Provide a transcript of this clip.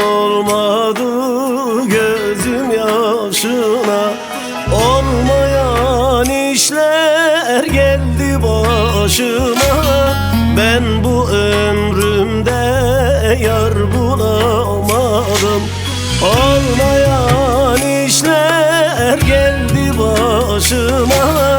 olmadı gözüm yaşına. Olmayan işler geldi başıma. Ben bu ömrümde yar bulamadım. Olmayan işler geldi başıma.